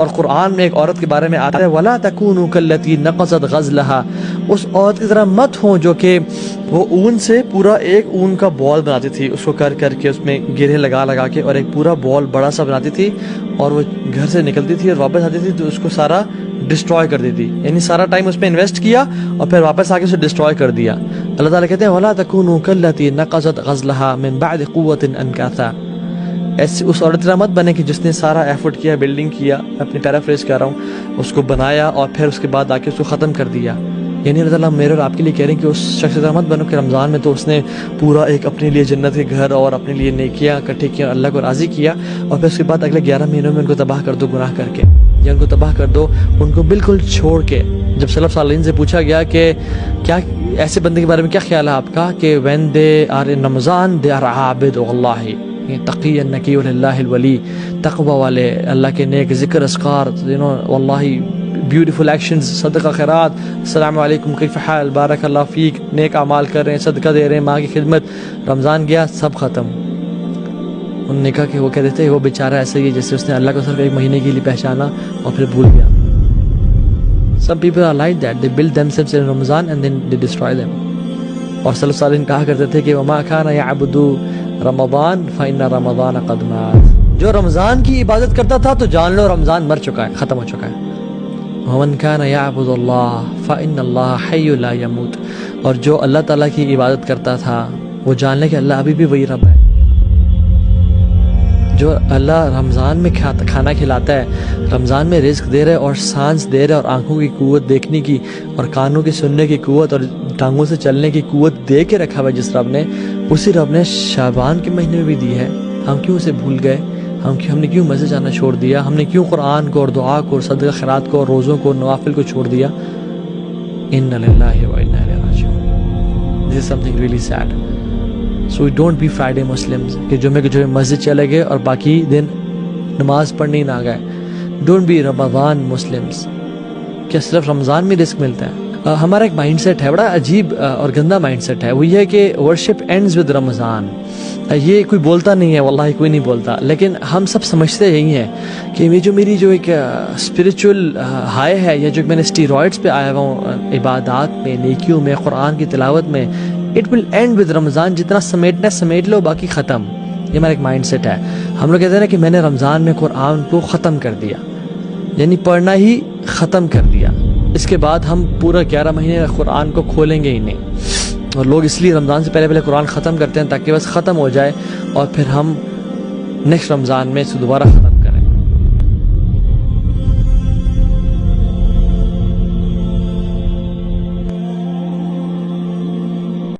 اور قرآن میں ایک عورت کے بارے میں آتا ہے وَلَا تَكُونُوا كَالَّتِي نَقَضَتْ غَزْلَهَا، اس عورت کی طرح مت ہوں جو کہ وہ اون سے پورا ایک اون کا بال بناتی تھی، اس کو کر کر کے اس میں گرے لگا لگا کے اور ایک پورا بال بڑا سا بناتی تھی، اور وہ گھر سے نکلتی تھی اور واپس آتی تھی تو اس کو سارا ڈسٹروائے کر دیتی، یعنی سارا ٹائم اس پہ انویسٹ کیا اور پھر واپس آ کے اسے ڈسٹروائے کر دیا۔ اللہ تعالیٰ کہتے ہیں وَلَا تَكُونُوا كَالَّتِي نَقَضَتْ غَزْلَهَا مِن بَعْدِ قُوَّةٍ أَنْكَاثًا، ایسی اس عورت طرح مت بنے کہ جس نے سارا ایفرٹ کیا، بلڈنگ کیا، اپنی پیرافریز کر رہا ہوں، اس کو بنایا اور پھر اس کے بعد آ کے اس کو ختم کر دیا۔ یعنی اللہ تعالیٰ میرے اور آپ کے لیے کہہ رہے ہیں کہ اس شخص طرح مت بنو کہ رمضان میں تو اس نے پورا ایک اپنے لیے جنت کے گھر اور اپنے لیے نیکیاں اکٹھے کیا، اللہ کو راضی کیا، اور پھر اس کے بعد اگلے 11 مہینوں میں ان کو تباہ کر دو گناہ کر کے، یا ان کو تباہ کر دو ان کو بالکل چھوڑ کے۔ جب سلف صالحین سے پوچھا گیا کہ کیا ایسے بندے کے بارے میں کیا خیال ہے آپ کا کہ when they are in Ramadan they are عابد اللہ، تقی نقی اللہ الولی، تقوی والے، اللہ کے نیک ذکر اذکار، واللہ بیوٹیفل ایکشنز، صدقہ خیرات، السلام علیکم کیف حال، بارک اللہ فیک، نیک اعمال کر رہے ہیں، صدقہ دے رہے ہیں، ماں کی خدمت۔ رمضان گیا سب ختم۔ انہوں نے کہا کہ وہ کہتے تھے وہ بیچارہ ایسا ہی ہے جیسے اس نے اللہ کو صرف ایک مہینے کے لیے پہچانا اور پھر بھول گیا۔ Some people are like that, they build themselves in Ramadan and then they destroy them۔ اور سلف صالحین کہا کرتے تھے کہ وما كان يعبد رمضان فإن رمضان قد مات، جو رمضان کی عبادت کرتا تھا تو جان لو رمضان مر چکا ہے، ختم ہو چکا ہے۔ ومن كان يعبد الله فإن الله حي لا يموت، اور جو اللہ تعالیٰ کی عبادت کرتا تھا وہ جان لے کہ اللہ ابھی بھی وہی رب ہے۔ جو اللہ رمضان میں کھانا کھلاتا ہے، رمضان میں رزق دے رہا ہے اور سانس دے رہا ہے اور آنکھوں کی قوت دیکھنے کی اور کانوں کی سننے کی قوت اور ٹانگوں سے چلنے کی قوت دے کے رکھا ہوا جس رب نے، اسی رب نے شعبان کے مہینے میں بھی دی ہے۔ ہم کیوں اسے بھول گئے؟ ہم نے کیوں مسجد جانا چھوڑ دیا؟ ہم نے کیوں قرآن کو اور دعا کو اور صدقہ خیرات کو اور روزوں کو نوافل کو چھوڑ دیا؟ اِنَّ لِلَّهِ وَإِنَّا إِلَيْهِ رَاجِعُونَ۔ This is something really sad. So we don't be Friday Muslims کہ جمعے کے جمعے مسجد چلے گئے اور باقی دن نماز پڑھنے نہ گئے۔ Don't be Ramadan Muslims کہ صرف رمضان میں رزق ملتا ہے۔ ہمارا ایک مائنڈ سیٹ ہے، بڑا عجیب اور گندا مائنڈ سیٹ ہے، وہ یہ ہے کہ ورشپ اینڈز ود رمضان۔ یہ کوئی بولتا نہیں ہے، واللہ کوئی نہیں بولتا، لیکن ہم سب سمجھتے یہی ہیں کہ میری جو ایک اسپریچول ہائی ہے، یا جو میں نے اسٹیرائڈس پہ آیا ہوا ہوں عبادات میں، نیکیوں میں، قرآن کی تلاوت میں، اٹ ول اینڈ ود رمضان، جتنا سمیٹنا سمیٹ لو باقی ختم۔ یہ ہمارا ایک مائنڈ سیٹ ہے۔ ہم لوگ کہتے ہیں نا کہ میں نے رمضان میں قرآن کو ختم کر دیا، یعنی پڑھنا ہی ختم کر دیا، اس کے بعد ہم پورا 11 مہینے قرآن کو کھولیں گے ہی نہیں۔ اور لوگ اس لیے رمضان سے پہلے قرآن ختم کرتے ہیں تاکہ بس ختم ہو جائے اور پھر ہم نیکسٹ رمضان میں دوبارہ ختم